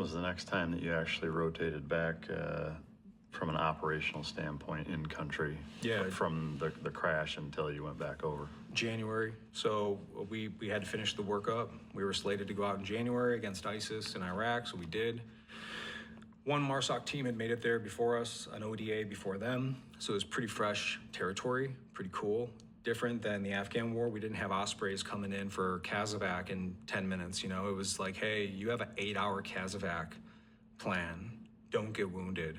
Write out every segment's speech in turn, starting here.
was the next time that you actually rotated back from an operational standpoint in country? Yeah. From the crash until you went back over? January. So we had to finish the workup. We were slated to go out in January against ISIS in Iraq, so we did. One MARSOC team had made it there before us, an ODA before them. So it was pretty fresh territory, pretty cool. Different than the Afghan war. We didn't have ospreys coming in for CASEVAC in 10 minutes. You know, it was like, hey, you have an 8-hour CASEVAC plan. Don't get wounded.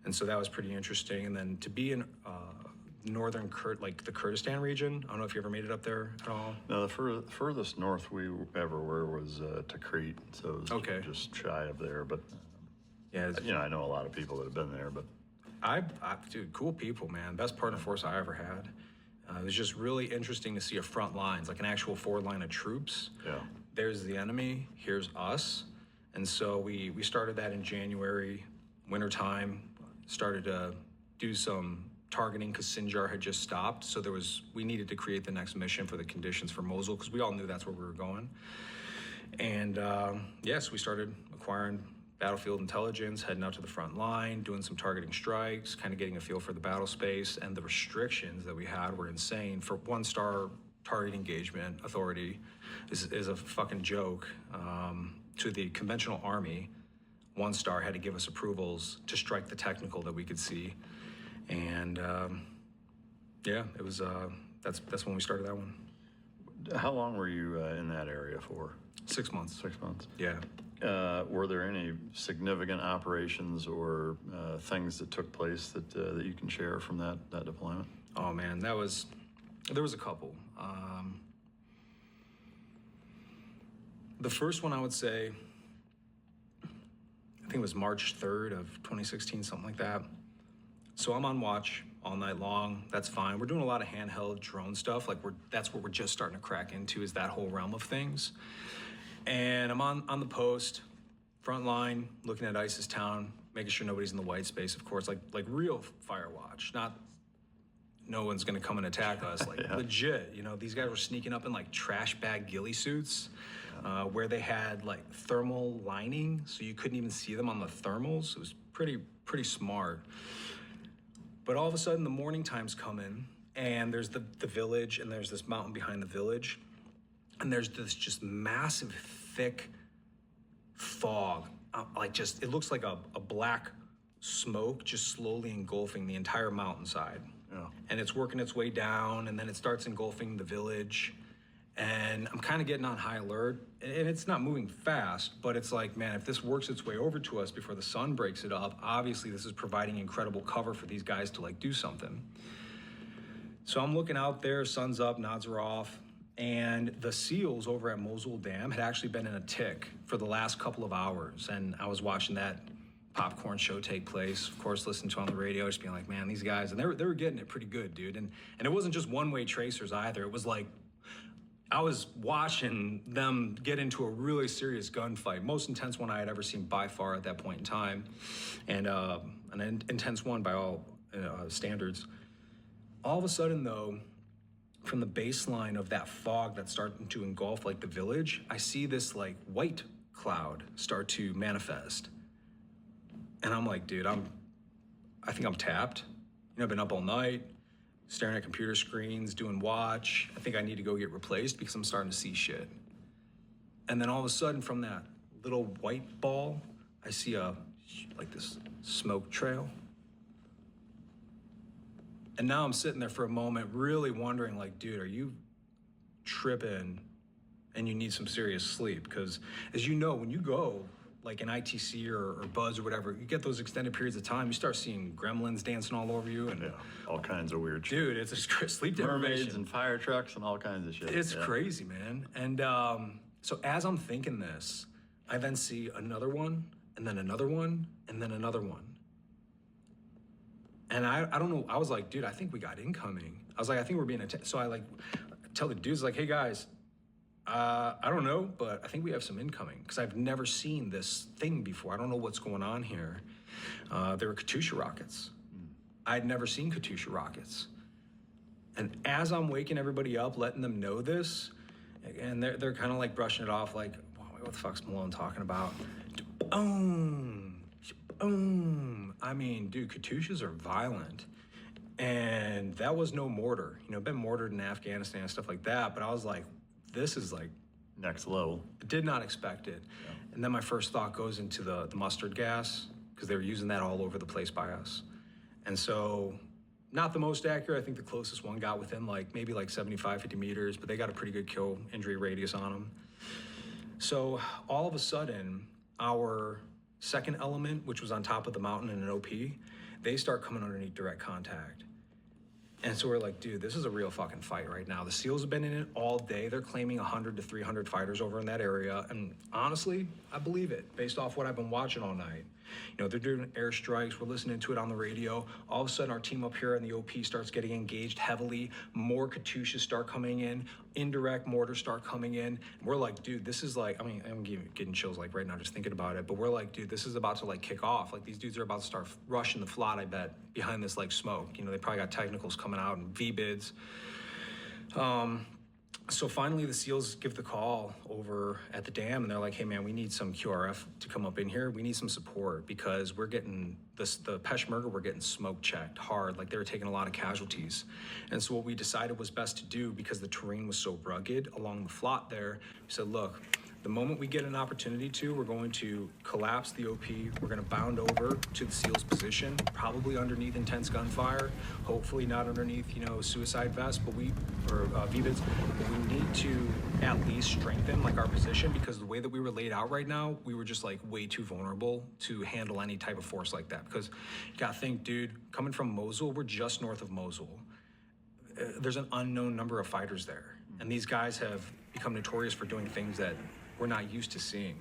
And so that was pretty interesting. And then to be in northern the Kurdistan region, I don't know if you ever made it up there at all. No, the furthest north we ever were was to Crete, so it was okay. Just shy of there. But yeah, you know, I know a lot of people that have been there. But dude, cool people, man. Best partner force I ever had. It was just really interesting to see a front lines, like an actual forward line of troops. Yeah. There's the enemy, here's us. And so we started that in January, wintertime, started to do some targeting because Sinjar had just stopped. So we needed to create the next mission for the conditions for Mosul because we all knew that's where we were going. And yes, we started acquiring battlefield intelligence, heading out to the front line, doing some targeting strikes, kind of getting a feel for the battle space, and the restrictions that we had were insane. For 1-star target engagement authority is a fucking joke. To the conventional army, 1-star had to give us approvals to strike the technical that we could see. And yeah, it was, that's when we started that one. How long were you in that area for? 6 months. 6 months. Yeah. Were there any significant operations or things that took place that you can share from that deployment? Oh man, there was a couple. The first one I would say, I think it was March 3rd of 2016, something like that. So I'm on watch all night long. That's fine. We're doing a lot of handheld drone stuff. Like that's what we're just starting to crack into, is that whole realm of things. And I'm on the post, front line, looking at ISIS town, making sure nobody's in the white space, of course, like real fire watch, not no one's gonna come and attack us, like yeah. Legit. You know, these guys were sneaking up in like trash bag ghillie suits, where they had like thermal lining, so you couldn't even see them on the thermals. It was pretty smart. But all of a sudden, the morning time's coming, and there's the village, and there's this mountain behind the village. And there's this just massive, thick fog, it looks like a black smoke just slowly engulfing the entire mountainside. Yeah. And it's working its way down, and then it starts engulfing the village. And I'm kind of getting on high alert, and it's not moving fast, but it's like, man, if this works its way over to us before the sun breaks it up, obviously this is providing incredible cover for these guys to like do something. So I'm looking out there, sun's up, nods are off. And the seals over at Mosul Dam had actually been in a tick for the last couple of hours. And I was watching that popcorn show take place, of course, listening to it on the radio, just being like, man, these guys, and they were getting it pretty good, dude. And it wasn't just one-way tracers either. It was like, I was watching them get into a really serious gunfight, most intense one I had ever seen by far at that point in time. And an intense one by all standards. All of a sudden, though, from the baseline of that fog that's starting to engulf like the village, I see this like white cloud start to manifest. And I'm like, dude, I think I'm tapped. You know, I've been up all night, staring at computer screens, doing watch. I think I need to go get replaced because I'm starting to see shit. And then all of a sudden from that little white ball, I see this smoke trail. And now I'm sitting there for a moment really wondering, like, dude, are you tripping and you need some serious sleep? Because as you know, when you go like an ITC or Buzz or whatever, you get those extended periods of time, you start seeing gremlins dancing all over you. And yeah, all kinds of weird shit. Dude, it's a sleep deprivation. Mermaids and fire trucks and all kinds of shit. It's crazy, man. And so as I'm thinking this, I then see another one, and then another one, and then another one. And I don't know, I was like, dude, I think we got incoming. I was like, I think we're being attacked. So I like tell the dudes like, hey guys, I don't know, but I think we have some incoming because I've never seen this thing before. I don't know what's going on here. There were Katyusha rockets. I'd never seen Katyusha rockets. And as I'm waking everybody up, letting them know this, and they're kind of like brushing it off like, what the fuck's Malone talking about? boom, boom. I mean, dude, Katyushas are violent. And that was no mortar. You know, been mortared in Afghanistan and stuff like that, but I was like, this is like, Next level. did not expect it. Yeah. And then my first thought goes into the mustard gas, because they were using that all over the place by us. And so, not the most accurate. I think the closest one got within maybe 75, 50 meters, but they got a pretty good kill injury radius on them. So all of a sudden, our second element, which was on top of the mountain in an OP, they start coming underneath direct contact. And so we're like, dude, this is a real fucking fight right now. The SEALs have been in it all day. They're claiming 100 to 300 fighters over in that area. And honestly, I believe it based off what I've been watching all night. You know, they're doing airstrikes. We're listening to it on the radio. All of a sudden, our team up here in the OP starts getting engaged heavily. More Katyushas start coming in. Indirect mortars start coming in. And we're like, dude, this is like, I mean, I'm getting chills right now just thinking about it. But we're like, dude, this is about to kick off. These dudes are about to start rushing the flot, I bet, behind this smoke. You know, they probably got technicals coming out and V-bids. So finally, the SEALs give the call over at the dam, and they're like, hey, man, we need some QRF to come up in here. We need some support because we're getting the Peshmerga were getting smoke checked hard. They were taking a lot of casualties. And so what we decided was best to do, because the terrain was so rugged along the flot there, we said, look, the moment we get an opportunity to, we're going to collapse the OP. We're going to bound over to the SEALs position, probably underneath intense gunfire, hopefully not underneath, suicide vests, or VBIDs. But we need to at least strengthen our position, because the way that we were laid out right now, we were just way too vulnerable to handle any type of force like that. Because you got to think, dude, coming from Mosul, we're just north of Mosul. There's an unknown number of fighters there. And these guys have become notorious for doing things that we're not used to seeing.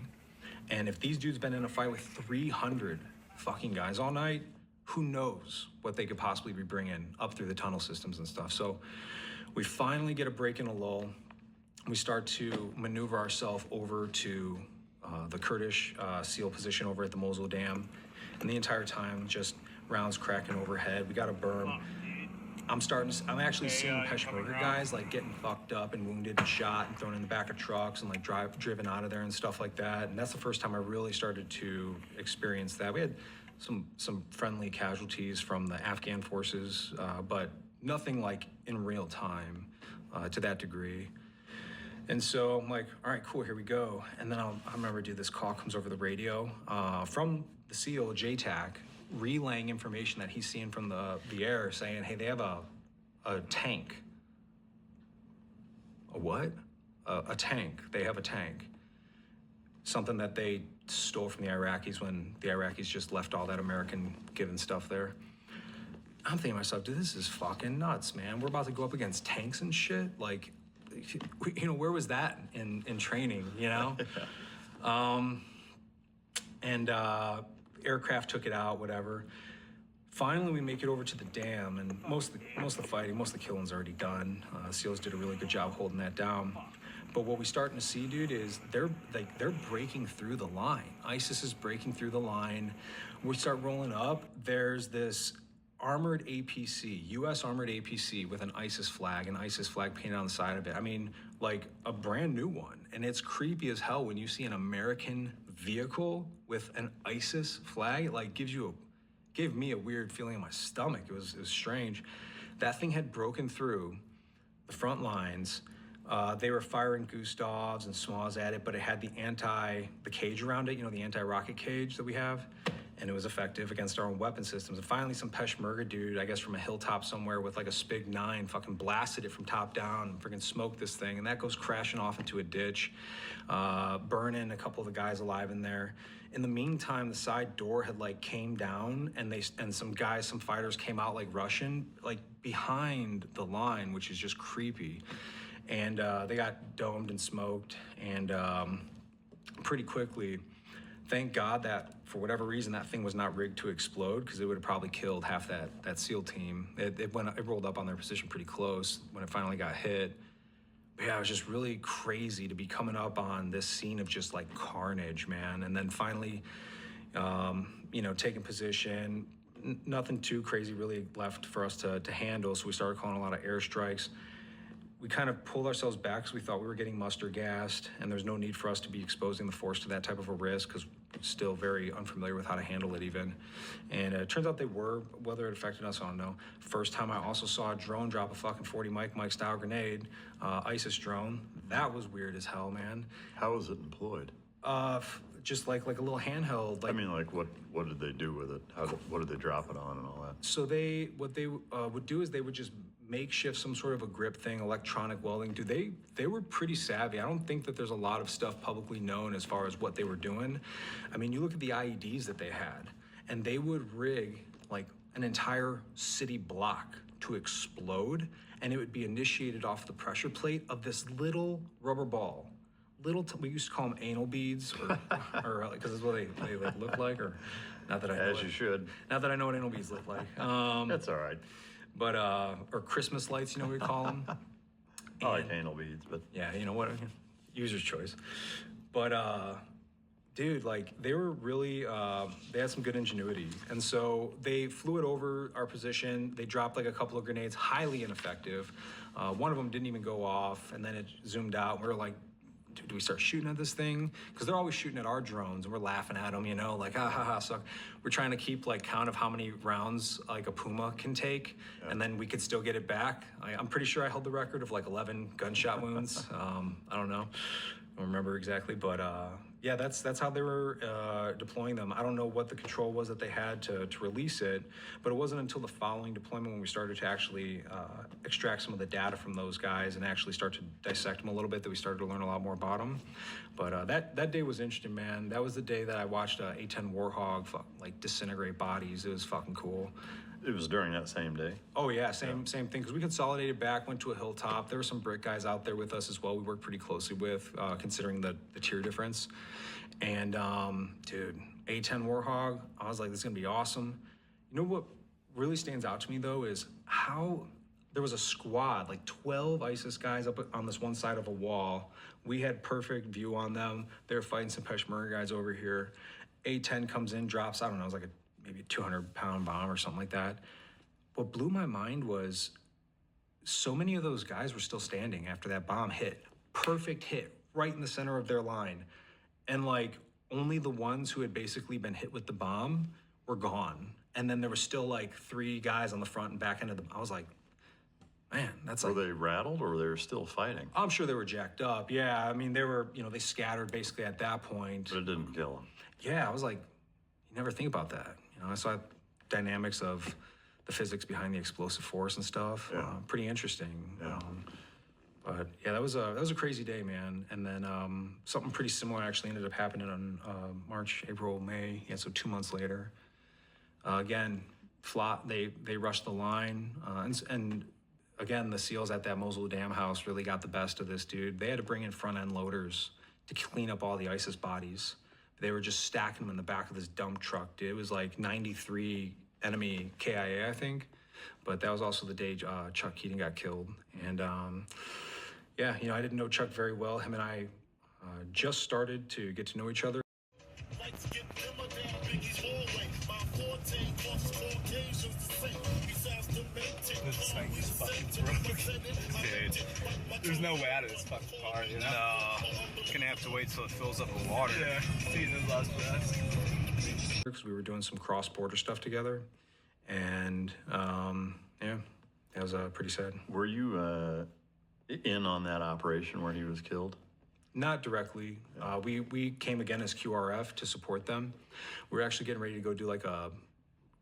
And if these dudes been in a fight with 300 fucking guys all night, who knows what they could possibly be bringing up through the tunnel systems and stuff. So we finally get a break in a lull. We start to maneuver ourselves over to the Kurdish SEAL position over at the Mosul Dam. And the entire time, just rounds cracking overhead. We got a berm. I'm actually seeing Peshmerga guys getting fucked up and wounded and shot and thrown in the back of trucks and driven out of there and stuff like that. And that's the first time I really started to experience that. We had some friendly casualties from the Afghan forces, but nothing in real time to that degree. And so I'm like, all right, cool, here we go. And then I remember, dude, this call comes over the radio from the SEAL, JTAC, relaying information that he's seeing from the air, saying, hey, they have a tank. A what? A tank. They have a tank. Something that they stole from the Iraqis when the Iraqis just left all that American-given stuff there. I'm thinking to myself, dude, this is fucking nuts, man. We're about to go up against tanks and shit. Where was that in training, Aircraft took it out, whatever. Finally, we make it over to the dam, and most of the fighting, most of the killing's already done. SEALs did a really good job holding that down. But what we're starting to see, dude, is they're breaking through the line. ISIS is breaking through the line. We start rolling up. There's this armored APC, U.S. armored APC with an ISIS flag painted on the side of it. I mean, a brand new one. And it's creepy as hell when you see an American vehicle with an ISIS flag. It gave me a weird feeling in my stomach. It was strange. That thing had broken through the front lines. They were firing Gustavs and Smas at it, but it had the cage around it, the anti-rocket cage that we have. And it was effective against our own weapon systems. And finally, some Peshmerga dude, I guess from a hilltop somewhere with a Spig 9, fucking blasted it from top down and freaking smoked this thing. And that goes crashing off into a ditch, burning a couple of the guys alive in there. In the meantime, the side door had came down, and some fighters came out rushing, behind the line, which is just creepy. And they got domed and smoked, and pretty quickly. Thank God that, for whatever reason, that thing was not rigged to explode, because it would have probably killed half that SEAL team. It rolled up on their position pretty close when it finally got hit. But yeah, it was just really crazy to be coming up on this scene of just carnage, man. And then finally, taking position. Nothing too crazy really left for us to handle, so we started calling a lot of airstrikes. we kind of pulled ourselves back because we thought we were getting muster gassed, and there's no need for us to be exposing the force to that type of a risk because we're still very unfamiliar with how to handle it even. And it turns out they were. Whether it affected us, I don't know. First time I also saw a drone drop a fucking 40 Mike style grenade, ISIS drone. That was weird as hell, man. How was it employed? Just like a little handheld. Like, I mean, like what did they do with it? What did they drop it on and all that? so what they would do is they would just makeshift some sort of a grip thing, electronic welding. Dude, they were pretty savvy. I don't think that there's a lot of stuff publicly known as far as what they were doing. I mean, you look at the IEDs that they had, and they would rig like an entire city block to explode, and it would be initiated off the pressure plate of this little rubber ball. We used to call them anal beads, or because that's what they like look like, or not that I know. As you should. Not that I know what anal beads look like. That's all right. But or Christmas lights, you know what we call them. I like anal beads, but Yeah, you know what? User's choice. But dude, like they were really, they had some good ingenuity. And so they flew it over our position. They dropped like a couple of grenades, highly ineffective. One of them didn't even go off, and then it zoomed out. And we were like, do we start shooting at this thing? Because they're always shooting at our drones, and we're laughing at them, you know, like, ha ha ha. So we're trying to keep like count of how many rounds like a Puma can take, and then we could still get it back. I'm pretty sure I held the record of like 11 gunshot wounds. I don't know. I don't remember exactly, but yeah, that's how they were deploying them. I don't know what the control was that they had to release it, but it wasn't until the following deployment when we started to actually extract some of the data from those guys and actually start to dissect them a little bit that we started to learn a lot more about them. But that day was interesting, man. That was the day that I watched A-10 Warhog like disintegrate bodies. It was fucking cool. it was during that same day. Oh yeah, same thing. Because we consolidated back, went to a hilltop. There were some brick guys out there with us as well. We worked pretty closely with, considering the tier difference. And dude, A-10 Warhog, I was like, this is gonna be awesome. You know what really stands out to me though is how there was a squad, like 12 ISIS guys up on this one side of a wall. We had perfect view on them. They were fighting some Peshmerga guys over here. A-10 comes in, drops, I don't know, it was like maybe a 200-pound bomb or something like that. What blew my mind was so many of those guys were still standing after that bomb hit. Perfect hit, right in the center of their line. And like only the ones who had basically been hit with the bomb were gone. And then there were still like 3 guys on the front and back end of the, I was like, man, that's like. Were they rattled or they were still fighting? I'm sure they were jacked up. Yeah, I mean, they were, they scattered basically at that point. But it didn't kill them. Yeah, I was like, you never think about that. I saw dynamics of the physics behind the explosive force and stuff. Yeah. Pretty interesting. Yeah. But yeah, that was a crazy day, man. And then something pretty similar actually ended up happening on March, April, May. Yeah, so 2 months later. Again, they rushed the line, and again, the SEALs at that Mosul Dam house really got the best of this, dude. They had to bring in front-end loaders to clean up all the ISIS bodies. They were just stacking them in the back of this dump truck, dude. It was like 93 enemy KIA, I think. But that was also the day Chuck Keating got killed. And yeah, I didn't know Chuck very well. Him and I just started to get to know each other. This thing is fucking broke. Dude, there's no way out of this fucking car, No. Gonna have to wait till it fills up with water. Yeah, seeing those last breaths. Because we were doing some cross-border stuff together. And yeah, that was pretty sad. Were you in on that operation where he was killed? Not directly. We came again as QRF to support them. We were actually getting ready to go do like a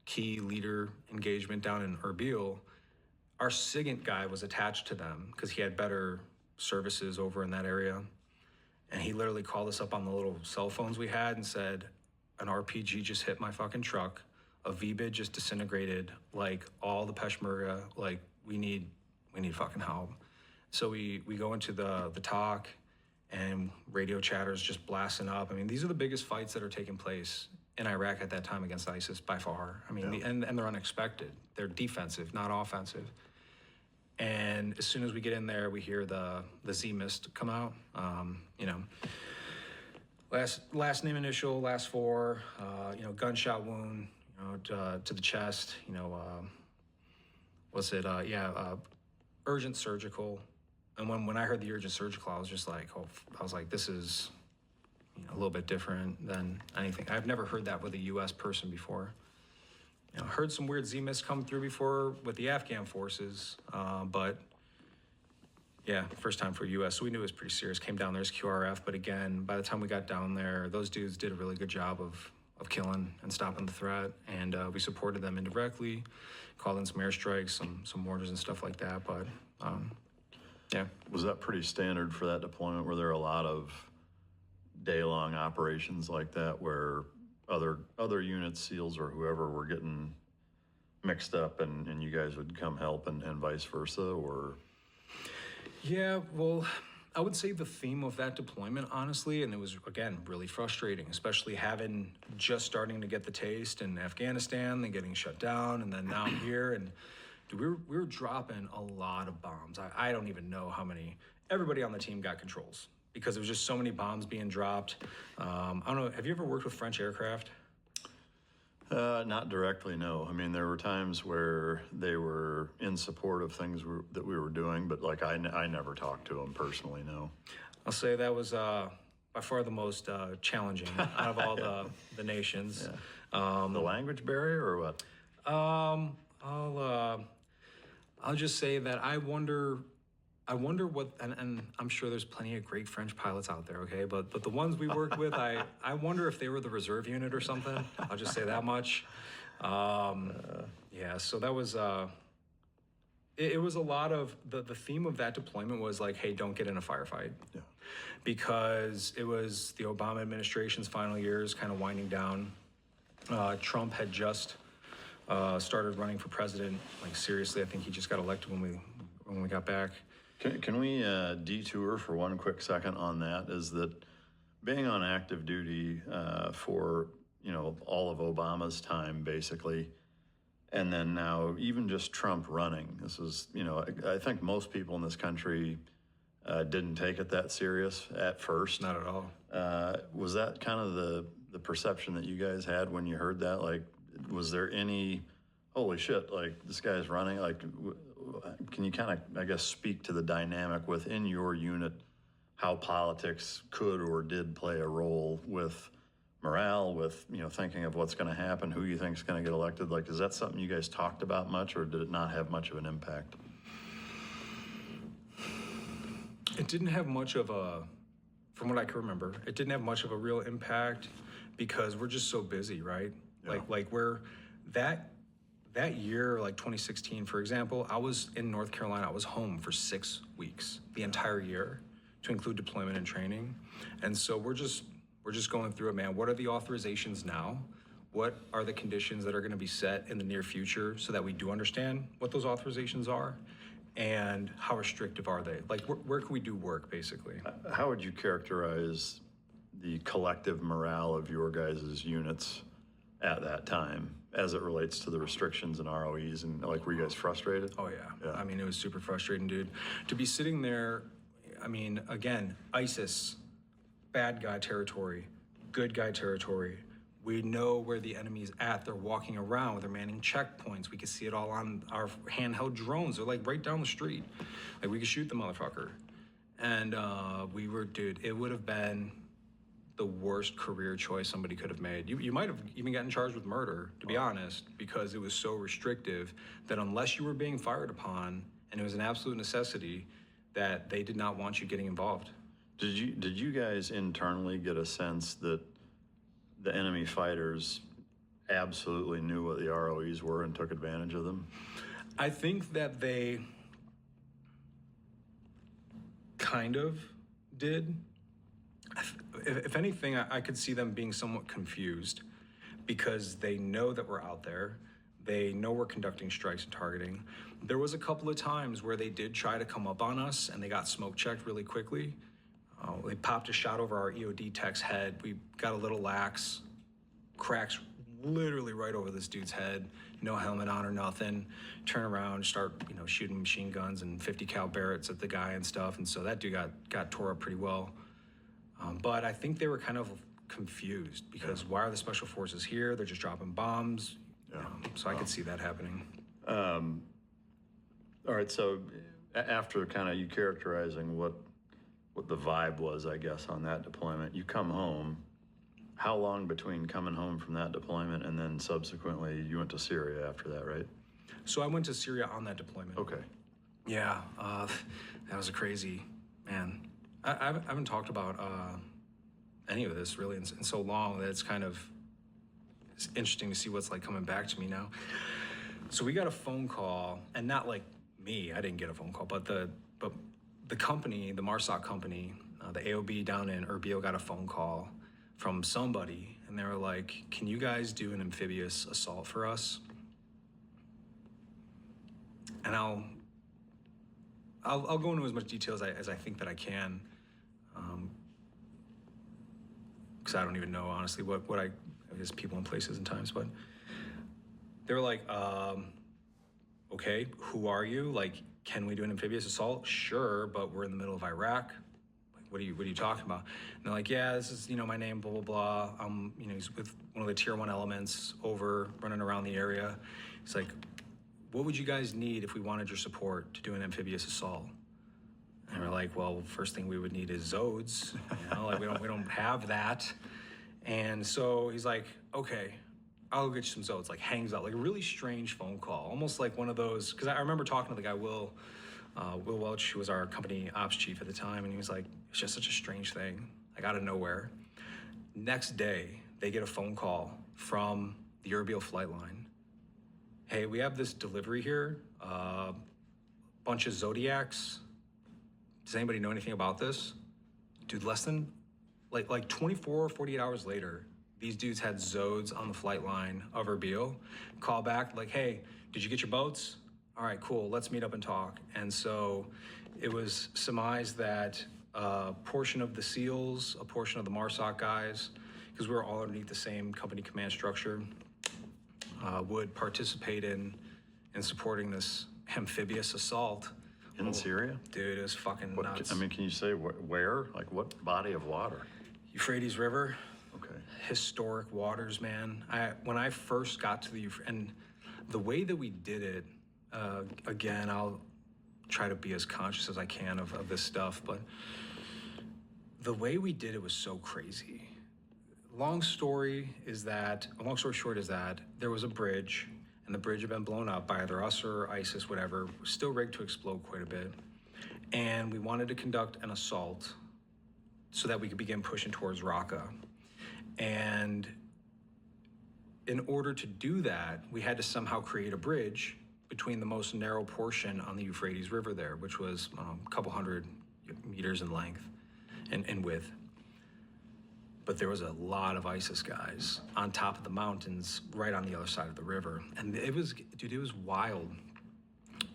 key leader engagement down in Erbil. Our SIGINT guy was attached to them because he had better services over in that area. And he literally called us up on the little cell phones we had and said, an RPG just hit my fucking truck. A VBID just disintegrated. Like all the Peshmerga, like we need fucking help. So we go into the talk and radio chatters just blasting up. I mean, these are the biggest fights that are taking place in Iraq at that time against ISIS by far. I mean, and they're unexpected. They're defensive, not offensive. And as soon as we get in there, we hear the Z-Mist come out. Last name initial, last 4, gunshot wound, to the chest, urgent surgical, And when I heard the urgent surgical, I was just like, oh, I was like, this is, a little bit different than anything. I've never heard that with a U.S. person before. Heard some weird ZMIS come through before with the Afghan forces, but yeah, first time for U.S. So we knew it was pretty serious. Came down there as QRF, but again, by the time we got down there, those dudes did a really good job of killing and stopping the threat, and we supported them indirectly, called in some airstrikes, some mortars and stuff like that. But yeah. Was that pretty standard for that deployment? Were there a lot of day-long operations like that where other units, SEALs or whoever, were getting mixed up and you guys would come help and vice versa, or? Yeah, well, I would say the theme of that deployment, honestly, and it was, again, really frustrating, especially having just starting to get the taste in Afghanistan, then getting shut down, and then now I'm here, and dude, we were dropping a lot of bombs. I don't even know how many. Everybody on the team got controls because there was just so many bombs being dropped. I don't know, have you ever worked with French aircraft? Not directly, no. I mean, there were times where they were in support of things that we were doing, but like I never talked to them personally, no. I'll say that was by far the most challenging out of all the nations. Yeah. The language barrier or what? I'll just say that I wonder what, and I'm sure there's plenty of great French pilots out there, okay? But the ones we worked with, I wonder if they were the reserve unit or something. I'll just say that much. Yeah, so that was, it was a lot of, the theme of that deployment was like, hey, don't get in a firefight. Yeah. Because it was the Obama administration's final years kind of winding down. Trump had just started running for president. Like seriously, I think he just got elected when we got back. Can we detour for one quick second on that? Is that being on active duty for all of Obama's time basically, and then now even just Trump running. This is I think most people in this country didn't take it that serious at first. Not at all. Was that kind of the perception that you guys had when you heard that? Like, was there any, holy shit, like this guy's running? Like, can you kind of, I guess, speak to the dynamic within your unit, how politics could or did play a role with morale, with, thinking of what's going to happen, who you think is going to get elected? Like, is that something you guys talked about much, or did it not have much of an impact? It didn't have much of a, from what I can remember, it didn't have much of a real impact because we're just so busy, right? Yeah. Like we're, that year, like 2016, for example, I was in North Carolina. I was home for 6 weeks, the entire year, to include deployment and training. And so we're just going through it, man. What are the authorizations now? What are the conditions that are going to be set in the near future so that we do understand what those authorizations are? And how restrictive are they? Like, where can we do work, basically? How would you characterize the collective morale of your guys' units at that time as it relates to the restrictions and ROEs? And like, were you guys frustrated? Oh yeah. I mean, it was super frustrating, dude. To be sitting there, I mean, again, ISIS, bad guy territory, good guy territory. We know where the enemy's at. They're walking around. They're manning checkpoints. We can see it all on our handheld drones. They're like right down the street. Like we could shoot the motherfucker. And dude, it would have been the worst career choice somebody could have made. You might have even gotten charged with murder, to be honest, because it was so restrictive that unless you were being fired upon, and it was an absolute necessity, that they did not want you getting involved. Did you guys internally get a sense that the enemy fighters absolutely knew what the ROEs were and took advantage of them? I think that they kind of did. If anything, I could see them being somewhat confused because they know that we're out there. They know we're conducting strikes and targeting. There was a couple of times where they did try to come up on us and they got smoke checked really quickly. They popped a shot over our EOD tech's head. We got a little lax, cracks literally right over this dude's head, no helmet on or nothing. Turn around, start shooting machine guns and 50 cal Barretts at the guy and stuff. And so that dude got tore up pretty well. But I think they were kind of confused because why are the special forces here? They're just dropping bombs. Yeah. So I could see that happening. All right, so After kind of you characterizing what the vibe was, I guess, on that deployment, you come home. How long between coming home from that deployment and then subsequently you went to Syria after that, right? So I went to Syria on that deployment. Okay. Yeah, that was a crazy, man. I haven't talked about any of this really in so long that it's interesting to see what's like coming back to me now. So we got a phone call, and not like me, I didn't get a phone call, but the company, the MARSOC company, the AOB down in Erbil got a phone call from somebody, and they were like, "Can you guys do an amphibious assault for us?" And I'll go into as much detail as I think that I can, because I don't even know honestly what I guess people in places and times, but they were like, okay, who are you? Like, can we do an amphibious assault? Sure, but we're in the middle of Iraq. Like, what are you talking about? And they're like, yeah, this is, my name, blah, blah, blah. He's with one of the tier 1 elements over running around the area. He's like, what would you guys need if we wanted your support to do an amphibious assault? And we're like, well, first thing we would need is Zodes. Like we don't have that. And so he's like, okay, I'll get you some Zodes. Like hangs out, like a really strange phone call, almost like one of those. Because I remember talking to the guy Will Welch, who was our company ops chief at the time, and he was like, it's just such a strange thing, like out of nowhere. Next day, they get a phone call from the Erbil flight line. Hey, we have this delivery here, bunch of Zodiacs. Does anybody know anything about this? Dude, less than like 24 or 48 hours later, these dudes had Zodes on the flight line of Erbil. Call back like, hey, did you get your boats? All right, cool, let's meet up and talk. And so it was surmised that a portion of the SEALs, a portion of the MARSOC guys, because we were all underneath the same company command structure, would participate in supporting this amphibious assault. In Syria? Dude, it was fucking nuts. I mean, can you say where? Like what body of water? Euphrates River. Okay. Historic waters, man. When I first got to the and the way that we did it, again, I'll try to be as conscious as I can of this stuff, but the way we did it was so crazy. Long story short is that there was a bridge, and the bridge had been blown up by either us or ISIS, whatever, still rigged to explode quite a bit. And we wanted to conduct an assault so that we could begin pushing towards Raqqa. And in order to do that, we had to somehow create a bridge between the most narrow portion on the Euphrates River there, which was a couple hundred meters in length and in width. But there was a lot of ISIS guys on top of the mountains right on the other side of the river. And it was wild.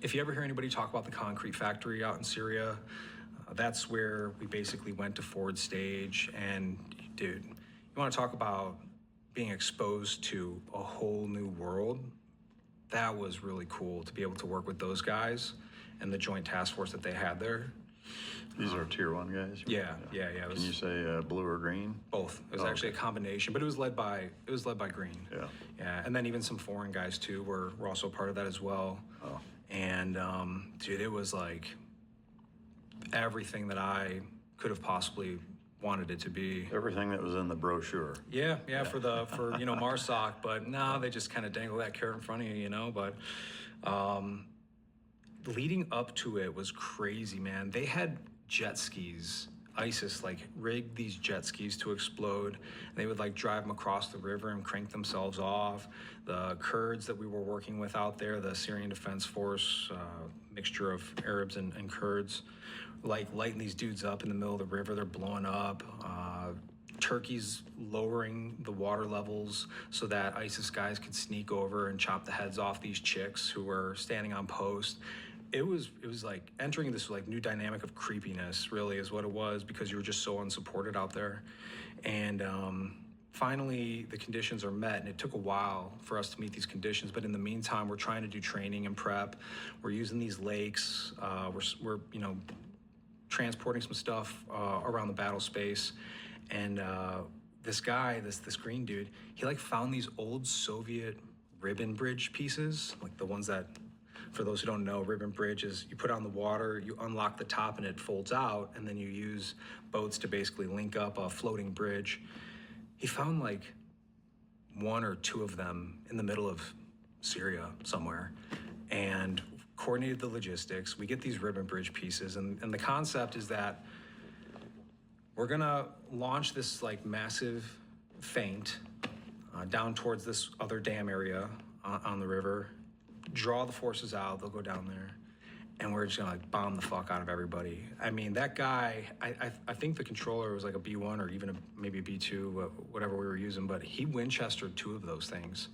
If you ever hear anybody talk about the concrete factory out in Syria, that's where we basically went to forward stage. And dude, you want to talk about being exposed to a whole new world? That was really cool to be able to work with those guys and the joint task force that they had there. These are tier 1 guys? Yeah. Can you say blue or green? Both. It was actually a combination, but it was led by green. Yeah. Yeah, and then even some foreign guys too were also part of that as well. Oh. And dude, it was like everything that I could have possibly wanted it to be. Everything that was in the brochure. Yeah. For MARSOC, but no, they just kind of dangle that carrot in front of you, But leading up to it was crazy, man. They had jet skis. ISIS rigged these jet skis to explode. They would drive them across the river and crank themselves off. The Kurds that we were working with out there, the Syrian Defense Force, mixture of Arabs and Kurds, lighting these dudes up in the middle of the river. They're blowing up. Turkey's lowering the water levels so that ISIS guys could sneak over and chop the heads off these chicks who were standing on post. It was like entering this new dynamic of creepiness, really, is what it was, because you were just so unsupported out there. And finally, the conditions are met, and it took a while for us to meet these conditions. But in the meantime, we're trying to do training and prep. We're using these lakes. We're transporting some stuff around the battle space. And this guy, this green dude, he found these old Soviet ribbon bridge pieces, the ones that For those who don't know, ribbon bridge is you put on the water, you unlock the top and it folds out, and then you use boats to basically link up a floating bridge. He found like 1 or 2 of them in the middle of Syria somewhere, and coordinated the logistics. We get these ribbon bridge pieces, and the concept is that we're gonna launch this like massive feint down towards this other dam area on the river, draw the forces out, they'll go down there, and we're just gonna like bomb the fuck out of everybody. I mean, that guy, I think the controller was like a B1 or even maybe a B2, whatever we were using, but he Winchestered 2 of those things.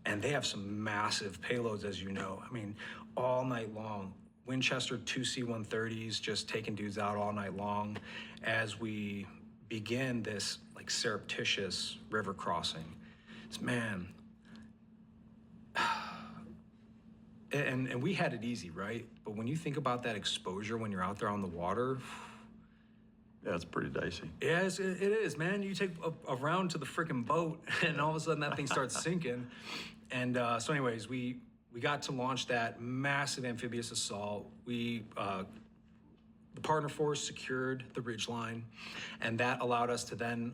And they have some massive payloads, as you know. I mean, all night long. Winchester 2 C-130s just taking dudes out all night long as we begin this like surreptitious river crossing. It's, man, and we had it easy, right? But when you think about that exposure when you're out there on the water, Yeah, it's pretty dicey. yes, it is, man. You take a round to the freaking boat, and all of a sudden that thing starts sinking. And so, anyways, we got to launch that massive amphibious assault. The partner force secured the ridgeline, and that allowed us to then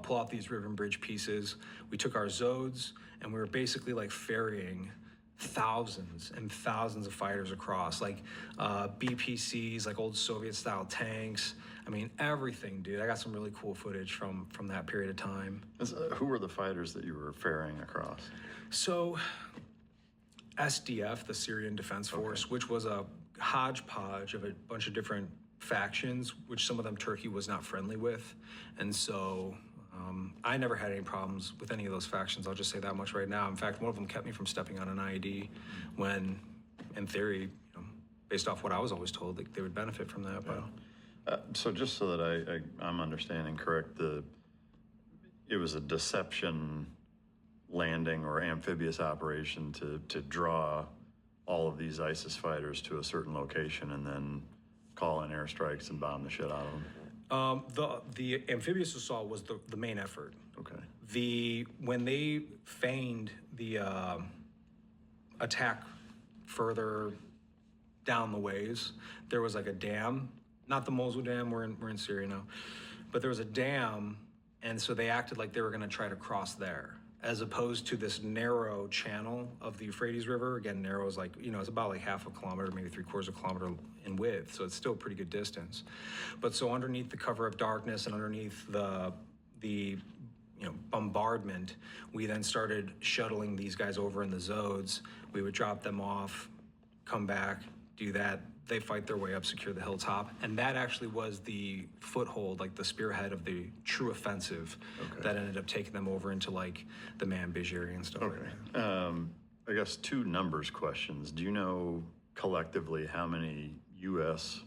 pull out these ribbon bridge pieces. We took our Zodes, and we were basically like ferrying thousands and thousands of fighters across, like BPCs, like old Soviet-style tanks. I mean, everything, dude. I got some really cool footage from that period of time. Who were the fighters that you were ferrying across? So, SDF, the Syrian Defense Force, which was a hodgepodge of a bunch of different factions, which some of them Turkey was not friendly with. And so I never had any problems with any of those factions. I'll just say that much right now. In fact, one of them kept me from stepping on an IED when, in theory, based off what I was always told, they would benefit from that. Yeah. But so just so that I'm understanding correct, it was a deception landing or amphibious operation to draw all of these ISIS fighters to a certain location and then call in airstrikes and bomb the shit out of them. The amphibious assault was the main effort. Okay. When they feigned the attack further down the ways, there was like a dam, not the Mosul Dam. We're in Syria now, but there was a dam, and so they acted like they were going to try to cross there, as opposed to this narrow channel of the Euphrates River. Again, narrow is like, it's about like half a kilometer, maybe 3/4 of a kilometer in width, so it's still a pretty good distance. But so underneath the cover of darkness and underneath the bombardment, we then started shuttling these guys over in the Zodes. We would drop them off, come back, do that. They fight their way up, secure the hilltop. And that actually was the foothold, like the spearhead of the true offensive that ended up taking them over into like the Manbij area and stuff like that. I guess 2 numbers questions. Do you know collectively how many U.S.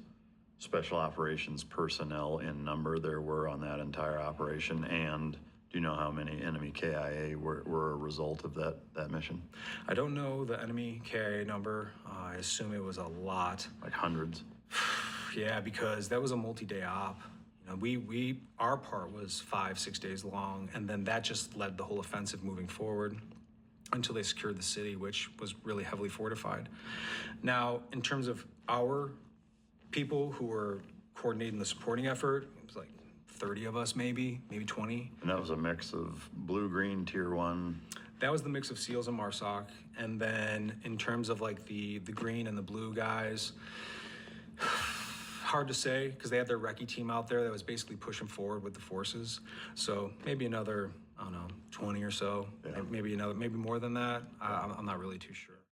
Special Operations personnel in number there were on that entire operation? And do you know how many enemy KIA were a result of that mission? I don't know the enemy KIA number. I assume it was a lot. Like hundreds? Yeah, because that was a multi-day op. Our part was 5-6 days long, and then that just led the whole offensive moving forward until they secured the city, which was really heavily fortified. Now, in terms of our people who were coordinating the supporting effort, it was like 30 of us, maybe 20. And that was a mix of blue-green Tier 1. That was the mix of SEALs and MARSOC. And then in terms of like the green and the blue guys, hard to say, because they had their recce team out there that was basically pushing forward with the forces. So maybe another, I don't know, 20 or so, maybe more than that. I'm not really too sure.